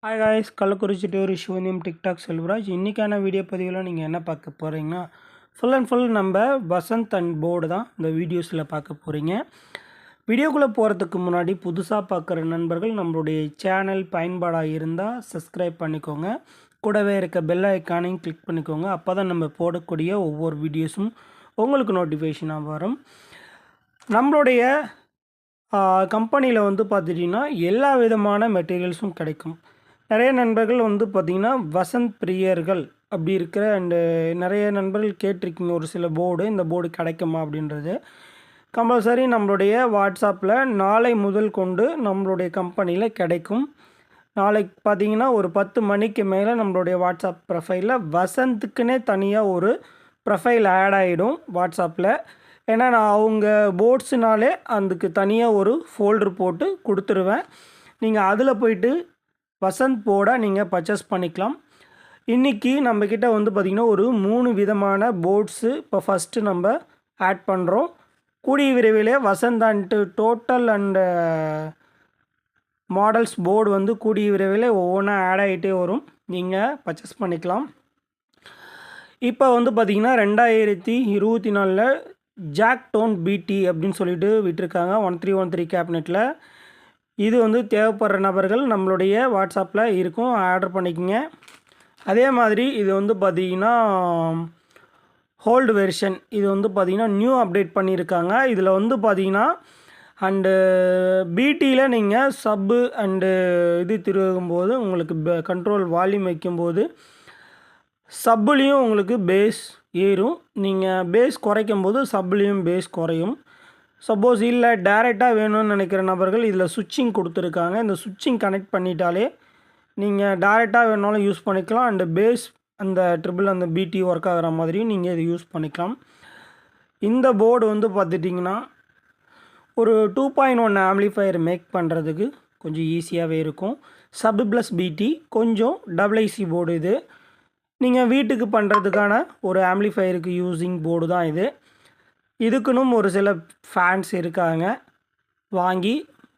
Hi guys, Kallakurichi tour சிவனியம் TikTok Selvaraj. இன்றைக்கான video பதிவில் நீங்கள் என்ன பார்க்க போகிறீங்கன்னா, ஃபுல் அண்ட் ஃபுல் நம்ம வசந்த் அண்ட் போர்டு தான் இந்த வீடியோஸில் பார்க்க போகிறீங்க. வீடியோக்குள்ளே போகிறதுக்கு முன்னாடி புதுசாக பார்க்குற நண்பர்கள் நம்மளுடைய சேனல் பயன்பாடாக இருந்தால் சப்ஸ்கிரைப் பண்ணிக்கோங்க. கூடவே இருக்க பெல் ஐக்கானையும் கிளிக் பண்ணிக்கோங்க. அப்போ தான் நம்ம போடக்கூடிய ஒவ்வொரு வீடியோஸும் உங்களுக்கு நோட்டிஃபிகேஷனாக வரும். நம்மளுடைய கம்பெனியில் வந்து பார்த்துட்டிங்கன்னா எல்லா விதமான மெட்டீரியல்ஸும் கிடைக்கும். நிறைய நண்பர்கள் வந்து பார்த்திங்கன்னா வசந்த் பிரியர்கள் அப்படி இருக்கிற அண்டு நிறைய நண்பர்கள் கேட்டிருக்கீங்க ஒரு சில போர்டு, இந்த போர்டு கிடைக்குமா அப்படின்றது. கம்பல்சரி நம்மளுடைய வாட்ஸ்அப்பில் நாளை முதல் கொண்டு நம்மளுடைய கம்பெனியில் கிடைக்கும். நாளைக்கு பார்த்திங்கன்னா ஒரு 10 மணிக்கு மேலே நம்மளுடைய வாட்ஸ்அப் ப்ரொஃபைலில் வசந்துக்குன்னே தனியாக ஒரு ப்ரொஃபைல் ஆட் ஆகிடும் வாட்ஸ்அப்பில். ஏன்னா நான் அவங்க போர்ட்ஸுனாலே அதுக்கு தனியாக ஒரு ஃபோல்டர் போட்டு கொடுத்துருவேன். நீங்கள் அதில் போய்ட்டு வசந்த் போர்டை நீங்கள் பர்ச்சேஸ் பண்ணிக்கலாம். இன்றைக்கி நம்மக்கிட்ட வந்து பார்த்திங்கன்னா ஒரு 3 விதமான போர்ட்ஸு இப்போ ஃபஸ்ட்டு நம்ம ஆட் பண்ணுறோம். கூடிய விரைவிலே Vasanth and total and models board வந்து கூடிய விரைவில் ஒவ்வொன்றா ஆட் ஆகிட்டே வரும். நீங்கள் பர்ச்சேஸ் பண்ணிக்கலாம். இப்போ வந்து பார்த்திங்கன்னா 2024 ஜாக் டோன் பிடி அப்படின்னு சொல்லிட்டு விட்டுருக்காங்க 1313 கேபினெட்டில். இது வந்து தேவைப்படுற நபர்கள் நம்மளுடைய வாட்ஸ்அப்பில் இருக்கும், ஆர்டர் பண்ணிக்கோங்க. அதே மாதிரி இது வந்து பார்த்திங்கன்னா ஹோல்டு வெர்ஷன். இது வந்து பார்த்திங்கன்னா நியூ அப்டேட் பண்ணியிருக்காங்க. இதில் வந்து பார்த்திங்கன்னா அண்டு பிடியில் நீங்கள் சப்பு அண்டு இது திருகும்போது உங்களுக்கு கண்ட்ரோல் வால்யூம் வைக்கும்போது சப்புலேயும் உங்களுக்கு பேஸ் ஏறும். நீங்கள் பேஸ் குறைக்கும் போது சப்புலேயும் பேஸ் குறையும். சப்போஸ் இல்லை டேரெக்டாக வேணும்னு நினைக்கிற நபர்கள் இதில் சுவிட்சிங் கொடுத்துருக்காங்க. இந்த சுவிட்சிங் கனெக்ட் பண்ணிட்டாலே நீங்கள் டேரெக்டாக வேணாலும் யூஸ் பண்ணிக்கலாம். அண்டு பேஸ் அந்த அந்த பிடி ஒர்க் ஆகிற மாதிரியும் நீங்கள் இதை யூஸ் பண்ணிக்கலாம். இந்த போர்டு வந்து பார்த்துட்டிங்கன்னா ஒரு 2.1 ஆம்ப்ளிஃபையர் மேக் பண்ணுறதுக்கு கொஞ்சம் ஈஸியாகவே இருக்கும். சப் ப்ளஸ் பிடி கொஞ்சம் ஐசி போர்டு. இது நீங்கள் வீட்டுக்கு பண்ணுறதுக்கான ஒரு ஆம்ப்ளிஃபையருக்கு யூஸிங் போர்டு தான் இது. இதுக்குன்னு ஒரு சில ஃபேன்ஸ் இருக்காங்க, வாங்கி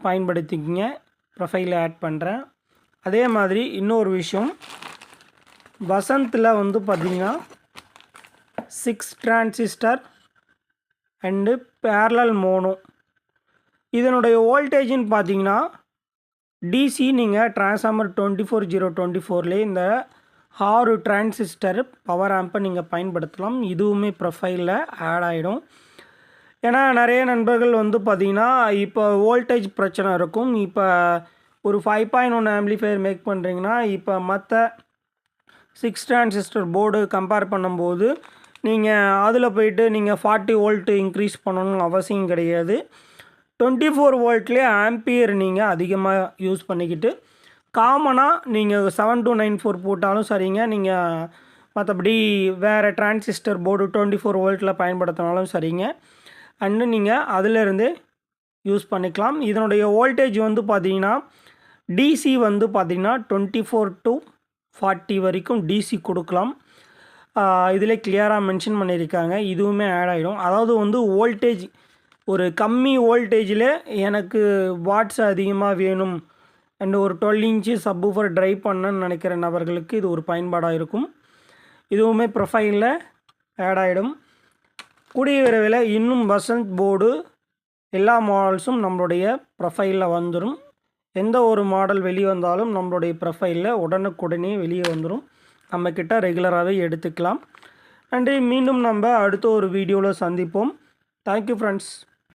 பயன்படுத்திக்கிங்க. ப்ரொஃபைலில் ஆட் பண்ணுறேன். அதே மாதிரி இன்னொரு விஷயம், வசந்தில் வந்து பார்த்திங்கன்னா 6 டிரான்சிஸ்டர் அண்டு பேரலல் மோனோ. இதனுடைய வோல்டேஜின்னு பார்த்திங்கன்னா டிசி நீங்கள் டிரான்ஸ்ஃபார்மர் 24024 இந்த 6 டிரான்சிஸ்டர் பவர் ஆம்பை நீங்கள் பயன்படுத்தலாம். இதுவுமே ப்ரொஃபைலில் ஆட் ஆகிடும். ஏன்னா நிறைய நண்பர்கள் வந்து பார்த்திங்கன்னா இப்போ வோல்டேஜ் பிரச்சனை இருக்கும். இப்போ ஒரு 5.1 ஆம்ப்ளிஃபையர் மேக் பண்ணுறீங்கன்னா இப்போ மற்ற 6 டிரான்சிஸ்டர் போர்டு கம்பேர் பண்ணும்போது நீங்கள் அதில் போய்ட்டு நீங்கள் 40 வோல்ட்டு இன்க்ரீஸ் பண்ணணும்னு அவசியம் கிடையாது. 24 வோல்ட்லேயே ஆம்பியர் நீங்கள் அதிகமாக யூஸ் பண்ணிக்கிட்டு காமனாக நீங்கள் 7294 போட்டாலும் சரிங்க. நீங்கள் மற்றபடி வேறு டிரான்சிஸ்டர் போர்டு 24 வோல்ட்டில் பயன்படுத்தினாலும் சரிங்க. அண்டு நீங்கள் அதிலிருந்தே யூஸ் பண்ணிக்கலாம். இதனுடைய வோல்டேஜ் வந்து பார்த்திங்கன்னா டிசி வந்து பார்த்திங்கன்னா 24 to 40 வரைக்கும் டிசி கொடுக்கலாம். இதில் கிளியராக மென்ஷன் பண்ணியிருக்காங்க. இதுவுமே ஆட் ஆகிடும். அதாவது வந்து வோல்டேஜ் ஒரு கம்மி வோல்டேஜில் எனக்கு வாட்ஸ் அதிகமாக வேணும் அண்டு ஒரு 12 இன்ச்சு சப்வூஃபர் ட்ரைவ் பண்ணணும்னு நினைக்கிற நபர்களுக்கு இது ஒரு பயன்பாடாக இருக்கும். இதுவுமே ப்ரொஃபைலில் ஆட் ஆகிடும். கூடிய விரைவில் இன்னும் வசந்த் போர்டு எல்லா மாடல்ஸும் நம்மளுடைய ப்ரொஃபைலில் வந்துடும். எந்த ஒரு மாடல் வெளியே வந்தாலும் நம்மளுடைய ப்ரொஃபைலில் உடனுக்குடனே வெளியே வந்துடும். நம்மக்கிட்ட ரெகுலராகவே எடுத்துக்கலாம். நன்றி. மீண்டும் நம்ம அடுத்த ஒரு வீடியோவில் சந்திப்போம். Thank you friends.